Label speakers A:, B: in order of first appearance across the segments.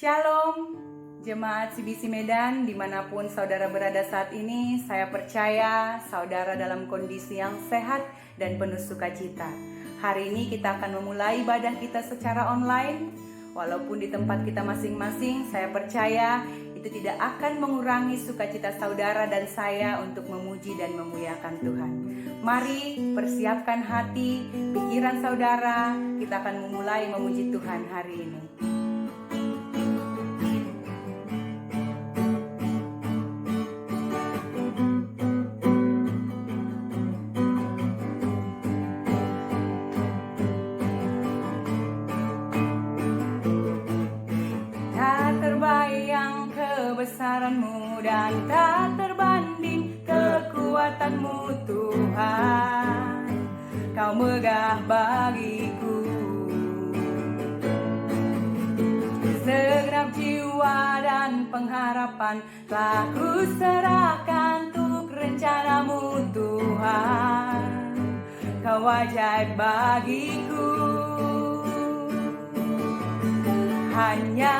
A: Shalom, Jemaat CBC Medan, dimanapun saudara berada saat ini. Saya percaya saudara dalam kondisi yang sehat dan penuh sukacita. Hari ini kita akan memulai ibadah kita secara online. Walaupun di tempat kita masing-masing, saya percaya itu tidak akan mengurangi sukacita saudara dan saya untuk memuji dan memuliakan Tuhan. Mari persiapkan hati, pikiran saudara, kita akan memulai memuji Tuhan hari ini. Kebesaran-Mu dan tak terbanding kekuatan-Mu Tuhan, Kau megah bagiku. Segenap jiwa dan pengharapan telah ku serahkan untuk rencana-Mu Tuhan, Kau ajaib bagiku. Hanya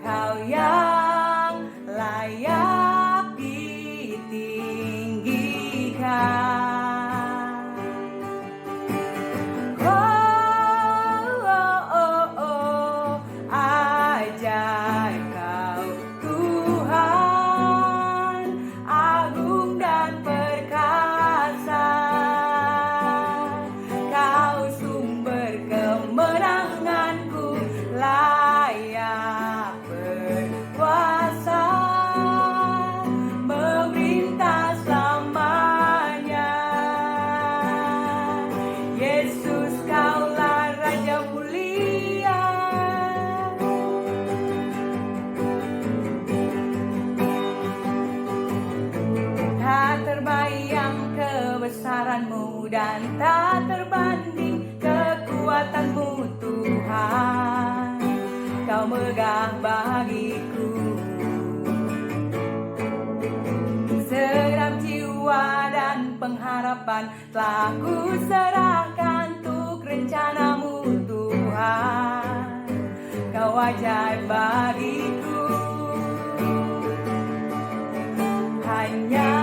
A: Kau yang layak ditinggikan. Ajaib Kau Tuhan, agung dan perkasa. Kau sumber kemenanganku, layak berkuasa, memerintah selamanya. Yesus, Kaulah Raja mulia. Tak terbayang kebesaran-Mu dan tak terbanding kekuatan-Mu Tuhan, Kau megah bagiku. Segenap jiwa dan pengharapan telah ku serahkan untuk rencana-Mu Tuhan, Kau ajaib bagiku. Hanya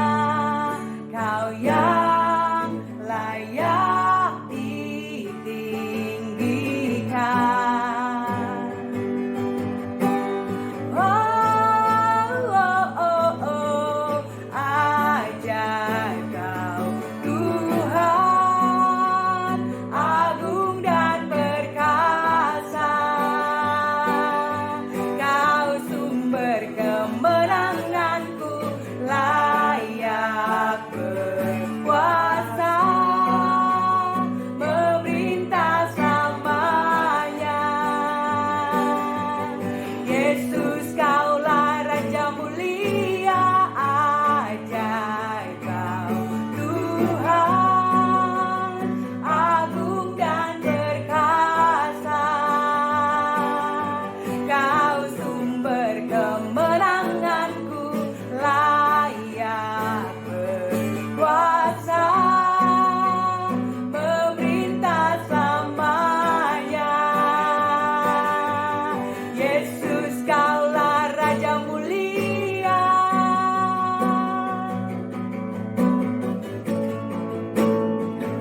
A: Kau yang layak ditinggikan. Ajaib Kau Tuhan, agung dan perkasa. Kau sumber kemenanganku, layak berkuasa, memerintah selamanya. Yesus, Kaulah Raja mulia. Ajaib Kau Tuhan, agung dan perkasa. Kau sumber kemenanganku, layak berkuasa, memerintah selamanya. Yesus, Kaulah Raja mulia.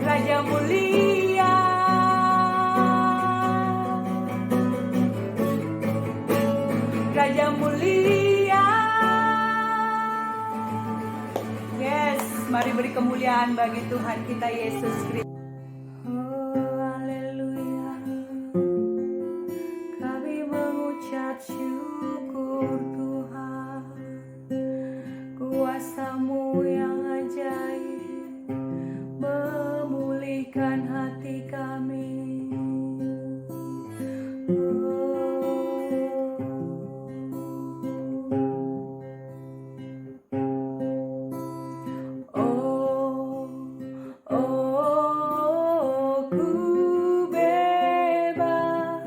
A: Raja mulia. Raja mulia. Yes, mari beri kemuliaan bagi Tuhan kita Yesus Kristus. Oh, haleluya. Kami mengucap syukur Tuhan, kuasa-Mu yang ajaib memulihkan hati kami. Ku bebas,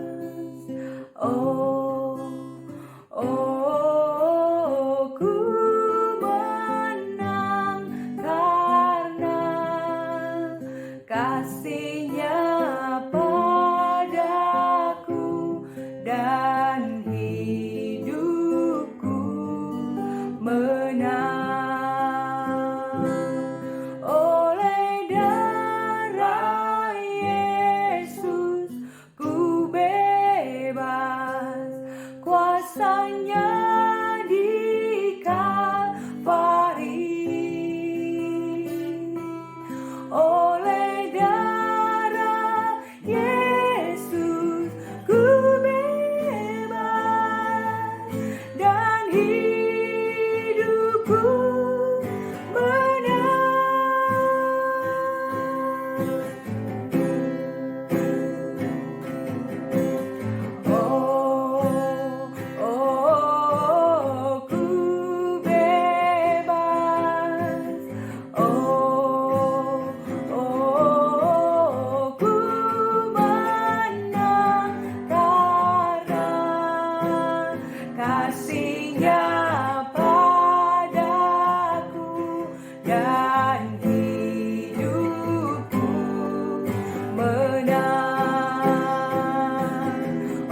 A: oh hidupku menang oleh darah Yesus, ku bebas, kuasanya di Kalvari. Oleh darah Yesus, ku bebas dan hidupku menang. Oh, oh, ku bebas. Oh, oh, ku menang karena kasih-Nya padaku dan hidupku menang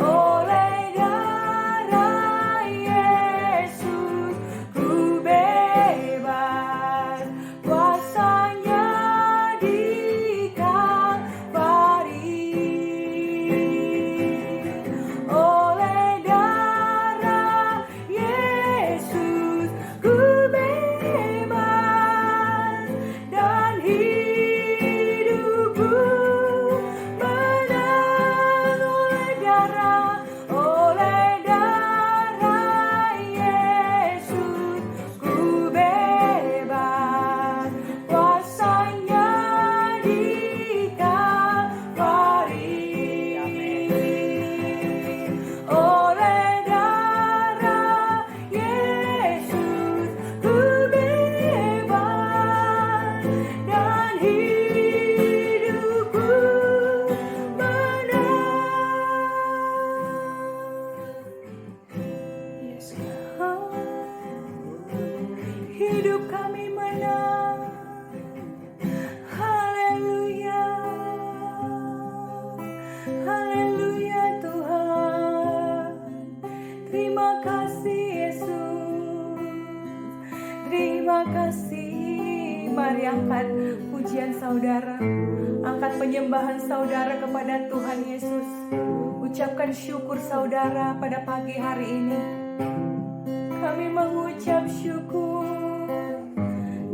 A: oleh darah Yesus, ku bebas, kuasanya di Kalvari. Oleh darah Yesus, ku bebas dan hidupku menang. Oleh darah Yesus, ku bebas, kuasanya di Kalvari. Oleh darah Yesus, ku bebas dan hidupku menang. Yes, God. Hidup kami menang. Haleluya. Haleluya Tuhan. Terima kasih Yesus. Terima kasih. Mari angkat pujian saudara. Angkat penyembahan saudara kepada Tuhan Yesus. Ucapkan syukur saudara pada pagi hari ini. Kami mengucap syukur.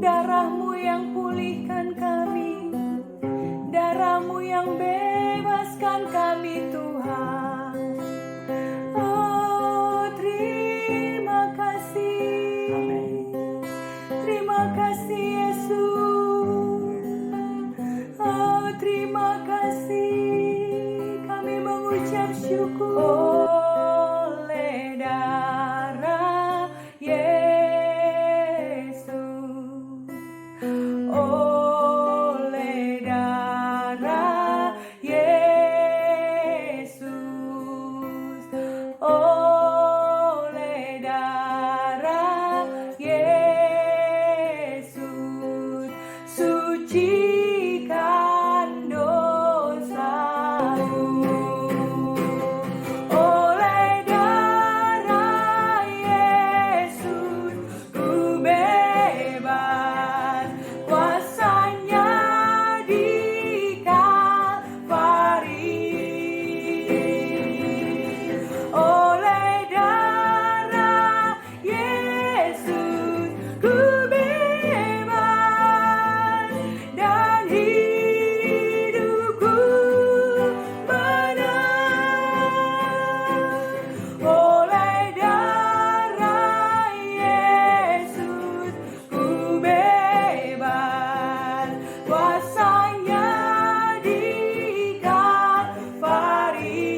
A: Darah-Mu yang pulihkan kami. Darah-Mu yang bebaskan kami Tuhan. Oh, terima kasih. Terima kasih Yesus. Oh, terima kasih. Kami mengucap syukur. Oleh darah Yesus, oleh darah Yesus, oleh darah Yesus, sucikan dosaku. Oleh darah Yesus, ku bebas, kuasanya di Kalvari. Oleh darah Yesus, ku bebas dan hidupku menang. Oleh darah Yesus, ku bebas, kuasanya di Kalvari.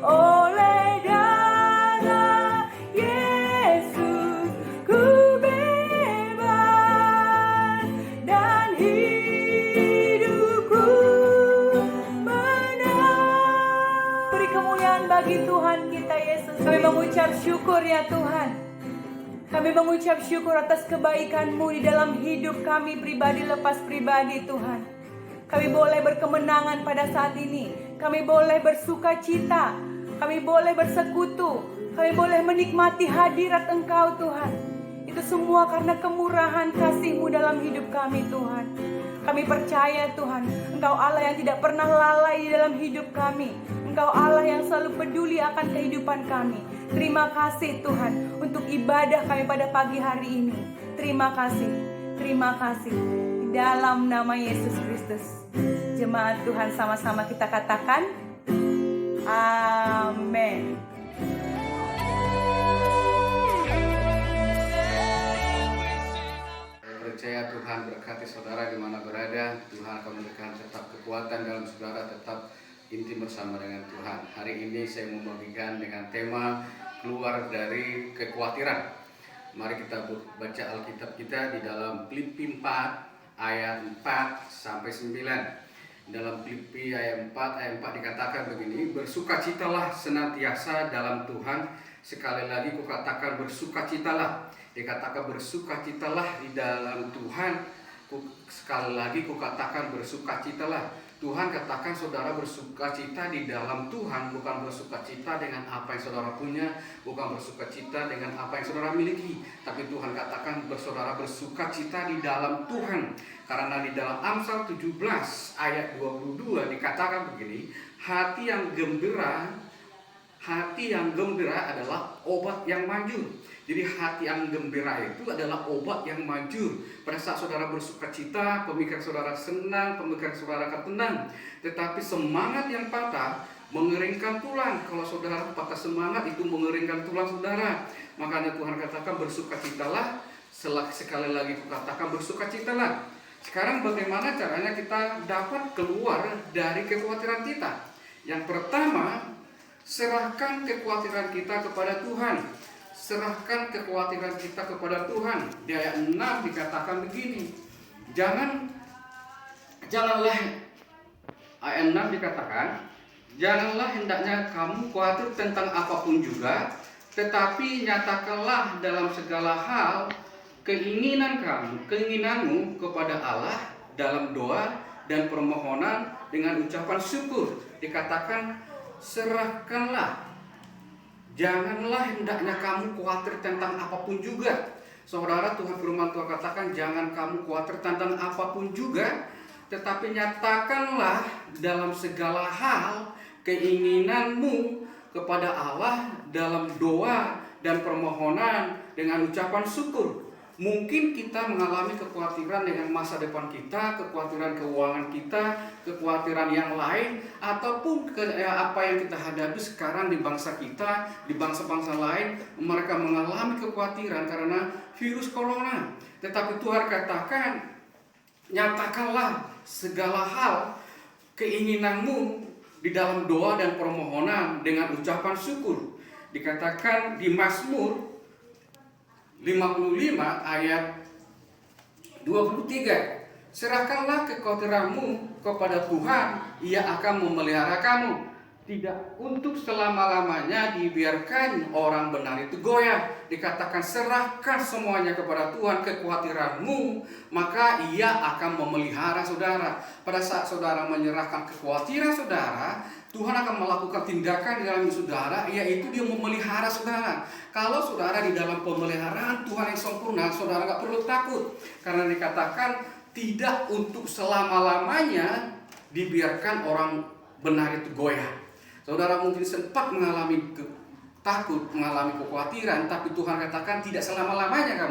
A: Oleh darah Yesus, ku bebas dan hidupku menang. Beri kemuliaan bagi Tuhan kita Yesus. Kami mengucap syukur ya Tuhan. Kami mengucap syukur atas kebaikan-Mu di dalam hidup kami pribadi lepas pribadi Tuhan. Kami boleh berkemenangan pada saat ini Kami boleh bersuka cita, kami boleh bersekutu, kami boleh menikmati hadirat Engkau Tuhan. Itu semua karena kemurahan kasih-Mu dalam hidup kami Tuhan. Kami percaya Tuhan, Engkau Allah yang tidak pernah lalai di dalam hidup kami. Engkau Allah yang selalu peduli akan kehidupan kami. Terima kasih Tuhan untuk ibadah kami pada pagi hari ini. Terima kasih, terima kasih. Di dalam nama Yesus Kristus. Jemaat Tuhan, sama-sama kita katakan, amin.
B: Percaya Tuhan berkati saudara di mana berada. Tuhan akan memberikan tetap kekuatan dalam saudara, tetap intim bersama dengan Tuhan. Hari ini saya mau membagikan dengan tema keluar dari kekhawatiran. Mari kita baca Alkitab kita di dalam Filipi 4 ayat 4 sampai 9. Dalam Filipi ayat 4 dikatakan begini, bersukacitalah senantiasa dalam Tuhan. Sekali lagi kukatakan bersukacitalah. Dikatakan bersukacitalah di dalam Tuhan. Sekali lagi kukatakan bersukacitalah. Tuhan katakan saudara bersukacita di dalam Tuhan, bukan bersukacita dengan apa yang saudara punya, bukan bersukacita dengan apa yang saudara miliki, tapi Tuhan katakan saudara bersukacita di dalam Tuhan. Karena di dalam Amsal 17 ayat 22 dikatakan begini, hati yang gembira adalah obat yang manjur. Jadi hati yang gembira itu adalah obat yang manjur. Pada saat saudara bersukacita, pemikiran saudara senang, pemikiran saudara akan tenang. Tetapi semangat yang patah mengeringkan tulang. Kalau saudara patah semangat, itu mengeringkan tulang saudara. Makanya Tuhan katakan bersukacitalah. Sekali lagi kukatakan bersukacitalah. Sekarang bagaimana caranya kita dapat keluar dari kekhawatiran kita? Yang pertama, serahkan kekhawatiran kita kepada Tuhan. Serahkan kekhawatiran kita kepada Tuhan. Di ayat 6 dikatakan begini, janganlah, ayat 6 dikatakan, janganlah hendaknya kamu khawatir tentang apapun juga, tetapi nyatakanlah dalam segala hal keinginanmu kepada Allah dalam doa dan permohonan dengan ucapan syukur. Dikatakan serahkanlah. Janganlah hendaknya kamu khawatir tentang apapun juga. Saudara, Tuhan firman Tuhan katakan jangan kamu khawatir tentang apapun juga, tetapi nyatakanlah dalam segala hal keinginanmu kepada Allah dalam doa dan permohonan dengan ucapan syukur. Mungkin kita mengalami kekhawatiran dengan masa depan kita, kekhawatiran keuangan kita, kekhawatiran yang lain, ataupun apa yang kita hadapi sekarang di bangsa kita, di bangsa-bangsa lain, mereka mengalami kekhawatiran karena virus corona. Tetapi Tuhan katakan, nyatakanlah segala hal keinginanmu di dalam doa dan permohonan dengan ucapan syukur. Dikatakan di Mazmur 55 ayat 23, serahkanlah kekhawatiranmu kepada Tuhan, Ia akan memelihara kamu. Tidak untuk selama-lamanya dibiarkan orang benar itu goyah. Dikatakan serahkan semuanya kepada Tuhan, kekhawatiranmu, maka Ia akan memelihara saudara. Pada saat saudara menyerahkan kekhawatiran saudara, Tuhan akan melakukan tindakan di dalam saudara, yaitu Dia memelihara saudara. Kalau saudara di dalam pemeliharaan Tuhan yang sempurna, saudara gak perlu takut. Karena dikatakan tidak untuk selama-lamanya dibiarkan orang benar itu goyah. Saudara mungkin sempat mengalami takut, mengalami kekhawatiran, tapi Tuhan katakan tidak selama-lamanya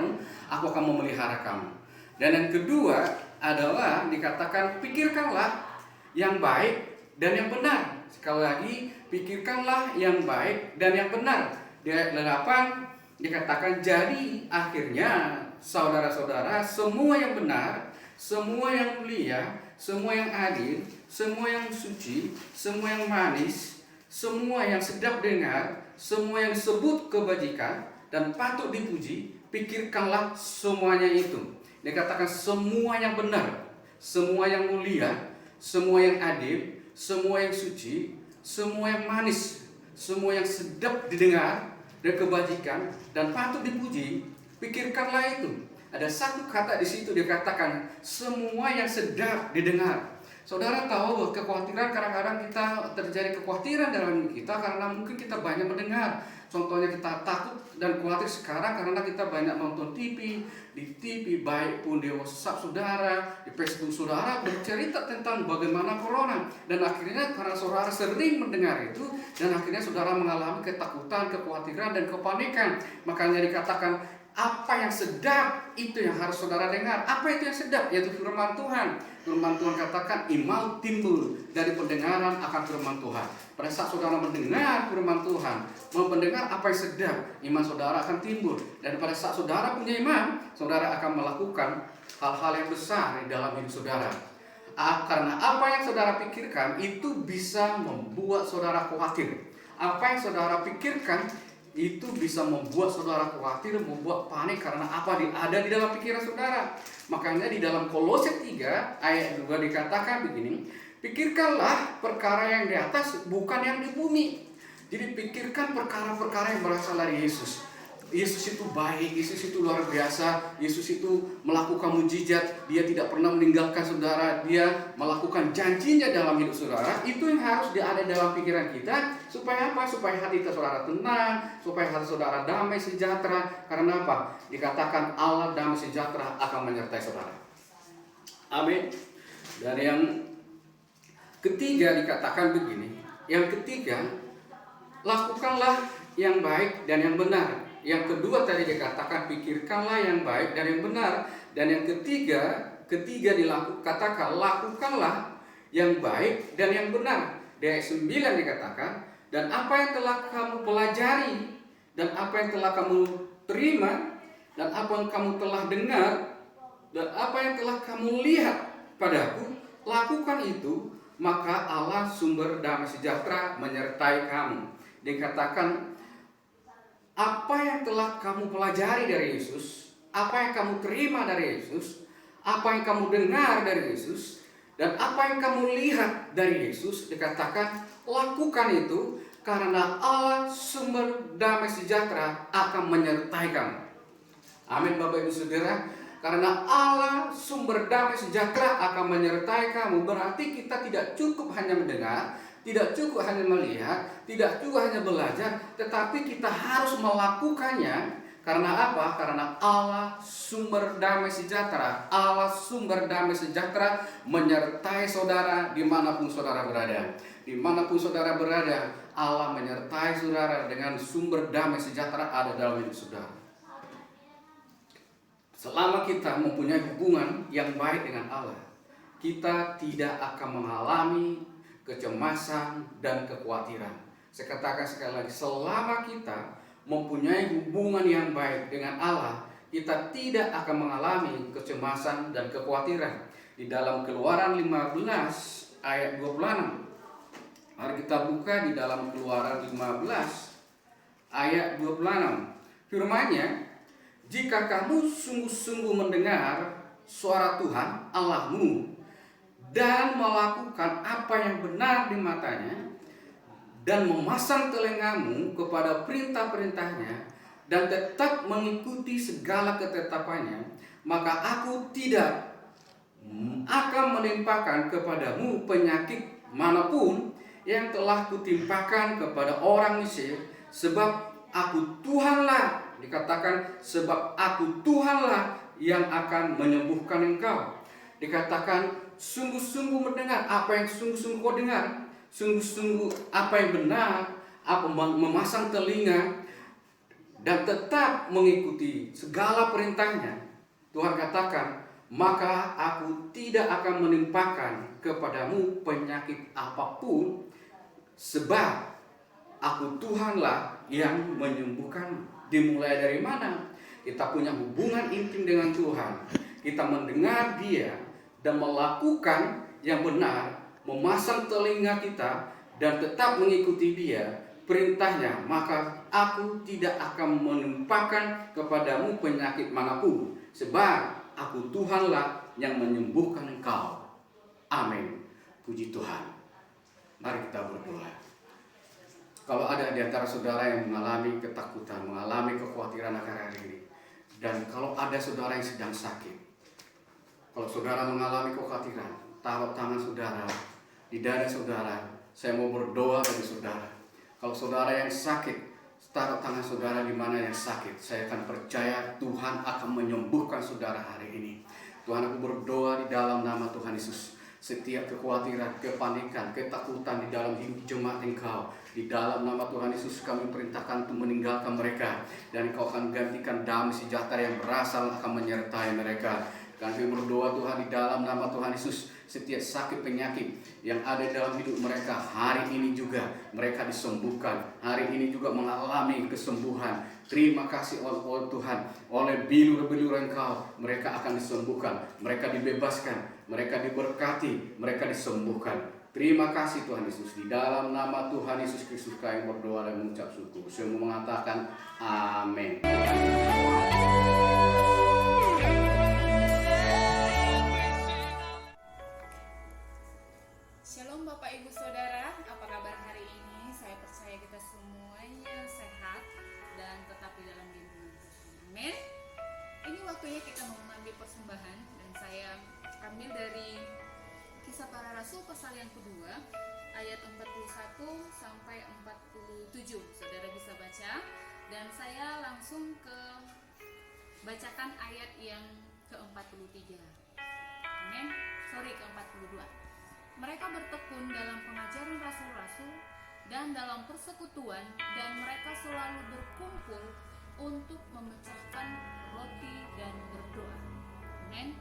B: aku akan memelihara kamu. Dan yang kedua adalah dikatakan pikirkanlah yang baik dan yang benar. Sekali lagi, pikirkanlah yang baik dan yang benar. Di ayat 8 dikatakan, jadi akhirnya saudara-saudara, semua yang benar, semua yang mulia, semua yang adil, semua yang suci, semua yang manis, semua yang sedap dengar, semua yang disebut kebajikan dan patut dipuji, pikirkanlah semuanya itu. Dikatakan semua yang benar, semua yang mulia, semua yang adil, semua yang suci, semua yang manis, semua yang sedap didengar dan kebajikan dan patut dipuji, pikirkanlah itu. Ada satu kata di situ dikatakan semua yang sedap didengar, Saudara tahu kekhawatiran, kadang-kadang kita terjadi kekhawatiran dalam diri kita karena mungkin kita banyak mendengar. Contohnya kita takut dan khawatir sekarang karena kita banyak nonton TV, di TV baik pun di WhatsApp saudara, di Facebook saudara bercerita tentang bagaimana corona. Dan akhirnya karena saudara sering mendengar itu, dan akhirnya saudara mengalami ketakutan, kekhawatiran, dan kepanikan. Makanya dikatakan apa yang sedap itu yang harus saudara dengar. Apa itu yang sedap? Yaitu firman Tuhan. Firman Tuhan katakan iman timbul dari pendengaran akan firman Tuhan. Pada saat saudara mendengar firman Tuhan, mendengar apa yang sedap, iman saudara akan timbul. Dan pada saat saudara punya iman, saudara akan melakukan hal-hal yang besar di dalam hidup saudara. Karena apa yang saudara pikirkan itu bisa membuat saudara khawatir. Apa yang saudara pikirkan itu bisa membuat saudara khawatir, membuat panik karena apa ada di dalam pikiran saudara. Makanya di dalam Kolose 3 ayat 2 dikatakan begini, pikirkanlah perkara yang di atas, bukan yang di bumi. Jadi pikirkan perkara-perkara yang berasal dari Yesus. Yesus itu baik, Yesus itu luar biasa, Yesus itu melakukan mujizat, dia tidak pernah meninggalkan saudara, dia melakukan janjinya dalam hidup saudara. Itu yang harus ada dalam pikiran kita, supaya apa? Supaya hati saudara tenang, supaya hati saudara damai sejahtera. Karena apa? Dikatakan Allah damai sejahtera akan menyertai saudara. Amin. Dan yang ketiga dikatakan begini, yang ketiga, lakukanlah yang baik dan yang benar. Yang kedua tadi dikatakan pikirkanlah yang baik dan yang benar. Dan yang ketiga katakan lakukanlah yang baik dan yang benar. Di ayat 9 dikatakan, dan apa yang telah kamu pelajari, dan apa yang telah kamu terima, dan apa yang kamu telah dengar, dan apa yang telah kamu lihat padaku, lakukan itu, maka Allah sumber damai sejahtera menyertai kamu. Dikatakan apa yang telah kamu pelajari dari Yesus, apa yang kamu terima dari Yesus, apa yang kamu dengar dari Yesus, dan apa yang kamu lihat dari Yesus, dikatakan lakukan itu karena Allah sumber damai sejahtera akan menyertai kamu. Amin Bapak Ibu Saudara. Karena Allah sumber damai sejahtera akan menyertai kamu, berarti kita tidak cukup hanya mendengar, tidak cukup hanya melihat, tidak cukup hanya belajar, tetapi kita harus melakukannya. Karena apa? Karena Allah sumber damai sejahtera. Allah sumber damai sejahtera menyertai saudara dimanapun saudara berada. Dimanapun saudara berada, Allah menyertai saudara dengan sumber damai sejahtera ada dalam hidup saudara. Selama kita mempunyai hubungan yang baik dengan Allah, kita tidak akan mengalami kecemasan dan kekhawatiran. Saya katakan sekali lagi, selama kita mempunyai hubungan yang baik dengan Allah, kita tidak akan mengalami kecemasan dan kekhawatiran. Di dalam Keluaran 15 ayat 26. Mari kita buka di dalam Keluaran 15 ayat 26. Firman-Nya, jika kamu sungguh-sungguh mendengar suara Tuhan Allahmu dan melakukan apa yang benar di matanya dan memasang telingamu kepada perintah-perintahnya dan tetap mengikuti segala ketetapannya, maka aku tidak akan menimpakan kepadamu penyakit manapun yang telah kutimpakan kepada orang Mesir, sebab aku Tuhanlah. Dikatakan sebab aku Tuhanlah yang akan menyembuhkan engkau. Dikatakan sungguh-sungguh mendengar apa yang sungguh-sungguh kau dengar, sungguh-sungguh apa yang benar, apa memasang telinga dan tetap mengikuti segala perintahnya. Tuhan katakan, maka aku tidak akan menimpakan kepadamu penyakit apapun, sebab aku Tuhanlah yang menyembuhkanmu. Dimulai dari mana? Kita punya hubungan intim dengan Tuhan. Kita mendengar Dia dan melakukan yang benar, memasang telinga kita dan tetap mengikuti Dia, perintahnya, maka aku tidak akan menimpakan kepadamu penyakit manapun, sebab aku Tuhanlah yang menyembuhkan engkau. Amin. Puji Tuhan. Mari kita berdoa. Kalau ada di antara saudara yang mengalami ketakutan, mengalami kekhawatiran akan hari ini, dan kalau ada saudara yang sedang sakit, kalau saudara mengalami kekhawatiran, taruh tangan saudara di dada saudara. Saya mau berdoa bagi saudara. Kalau saudara yang sakit, taruh tangan saudara di mana yang sakit. Saya akan percaya Tuhan akan menyembuhkan saudara hari ini. Tuhan, aku berdoa di dalam nama Tuhan Yesus. Setiap kekhawatiran, kepanikan, ketakutan di dalam hidup jemaat Engkau, di dalam nama Tuhan Yesus kami perintahkan untuk meninggalkan mereka. Dan Engkau akan gantikan damai sejahtera yang berasal akan menyertai mereka. Kami berdoa Tuhan di dalam nama Tuhan Yesus, setiap sakit penyakit yang ada dalam hidup mereka hari ini juga mereka disembuhkan. Hari ini juga mengalami kesembuhan. Terima kasih oleh Tuhan, oleh bilur-bilur Engkau mereka akan disembuhkan, mereka dibebaskan, mereka diberkati, mereka disembuhkan. Terima kasih Tuhan Yesus. Di dalam nama Tuhan Yesus Kristus kami berdoa dan mengucap syukur. Semua mengatakan amin.
C: Shalom Bapak Ibu Saudara, apa kabar hari ini? Saya percaya kita semuanya sehat dan tetap di dalam lindungan Tuhan. Amin. Ini waktunya kita mau mengambil persembahan dan saya ambil dari Kisah Para Rasul pasal yang kedua ayat 41 sampai 47. Saudara bisa baca dan saya langsung ke bacakan ayat yang ke-43. Amin. Ke-42. Mereka bertekun dalam pengajaran rasul-rasul dan dalam persekutuan, dan mereka selalu berkumpul untuk memecahkan roti dan berdoa. Amin.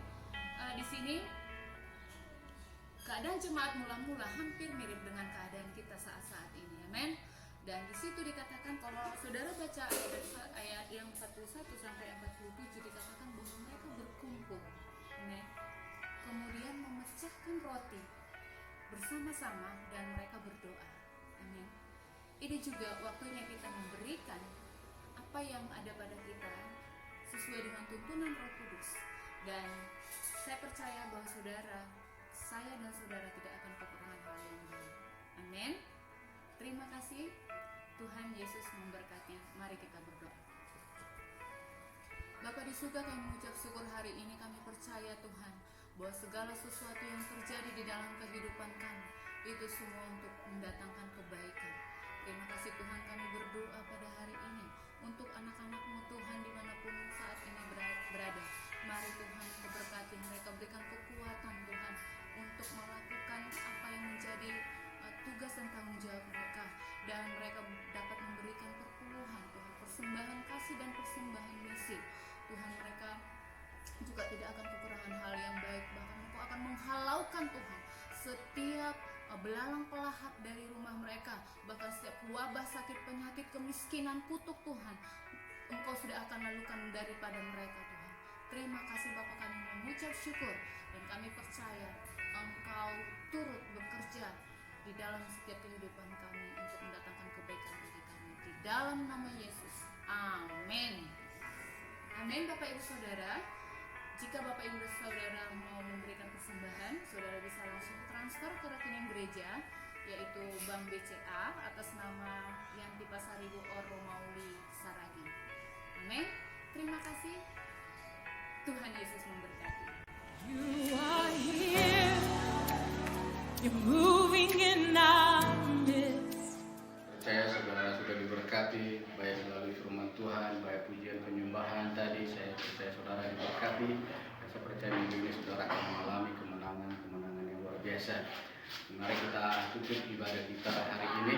C: Di sini keadaan jemaat mula-mula hampir mirip dengan keadaan kita saat-saat ini. Amin. Dan di situ dikatakan, kalau saudara baca ayat yang 41 sampai 47 dikatakan bahwa mereka berkumpul. Amin. Kemudian memecahkan roti bersama-sama dan mereka berdoa. Amin. Ini juga waktunya kita memberikan apa yang ada pada kita sesuai dengan tuntunan Roh Kudus. Dan saya percaya bahwa saya dan saudara tidak akan kekurangan hal yang baik. Amin. Terima kasih. Tuhan Yesus memberkati. Mari kita berdoa. Bapa di surga, kami mengucap syukur hari ini. Kami percaya Tuhan bahwa segala sesuatu yang terjadi di dalam kehidupan kami itu semua untuk mendatangkan kebaikan. Terima kasih Tuhan, kami berdoa pada hari ini untuk anak-anak-Mu Tuhan dimanapun saat ini berada. Mari Tuhan berkati mereka, berikan kekuatan Tuhan untuk melakukan apa yang menjadi tugas dan tanggung jawab mereka, dan mereka dapat memberikan perpuluhan Tuhan, persembahan kasih dan persembahan misi. Tuhan, mereka juga tidak akan kekurangan hal yang baik, bahkan Engkau akan menghalaukan Tuhan setiap belalang pelahap dari rumah mereka, bahkan setiap wabah, sakit, penyakit, kemiskinan, kutuk Tuhan, Engkau sudah akan lalukan daripada mereka Tuhan. Terima kasih Bapa, kami mengucap syukur dan kami percaya Engkau turut bekerja di dalam setiap kehidupan kami untuk mendatangkan kebaikan bagi kami. Di dalam nama Yesus, amin. Amin. Bapak Ibu Saudara, jika Bapak Ibu Saudara mau memberikan persembahan, saudara bisa langsung transfer ke rekening gereja, yaitu Bank BCA atas nama Yanti Pasaribu Or Romauli Saragi. Amin. Terima kasih. Tuhan Yesus memberkati.
D: You are here. You're moving in our midst.
B: Percaya saudara sudah diberkati baik melalui firman Tuhan, baik pujian penyembahan tadi. Saya percaya saudara diberkati. Saya percaya minggu ini saudara akan mengalami kemenangan yang luar biasa. Mari kita tutup ibadah kita hari ini.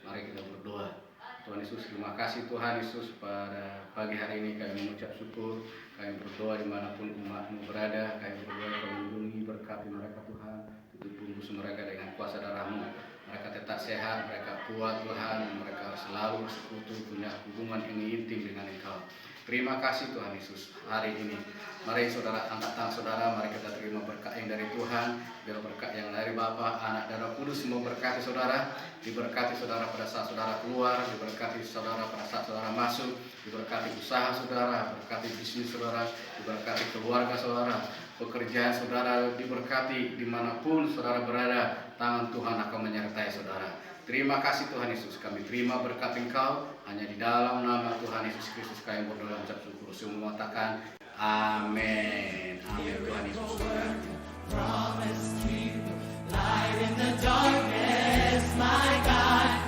B: Mari kita berdoa. Tuhan Yesus, terima kasih Tuhan Yesus, pada pagi hari ini kami mengucap syukur. Kami berdoa dimanapun umat-Mu berada. Kami berdoa Kau lindungi, berkati mereka Tuhan. Tutup bungkus mereka dengan kuasa darah-Mu. Mereka tetap sehat, mereka kuat Tuhan. Mereka selalu bersekutu, punya hubungan yang intim dengan Engkau. Terima kasih Tuhan Yesus hari ini. Mari saudara, angkat tangan saudara, mari kita terima berkat yang dari Tuhan. Biar berkat yang dari Bapa, Anak, dan Roh Kudus memberkati saudara. Diberkati saudara pada saat saudara keluar, diberkati saudara pada saat saudara masuk, diberkati usaha saudara, diberkati bisnis saudara, diberkati keluarga saudara, pekerjaan saudara, diberkati dimanapun saudara berada. Tangan Tuhan akan menyertai saudara. Terima kasih Tuhan Yesus, kami terima berkat Engkau hanya di dalam nama Tuhan Yesus Kristus kami berdoa dan ucap syukur. Semua mengatakan amin. Amin. Tuhan Yesus saudara.
D: promise keeper, light in the darkness, my God.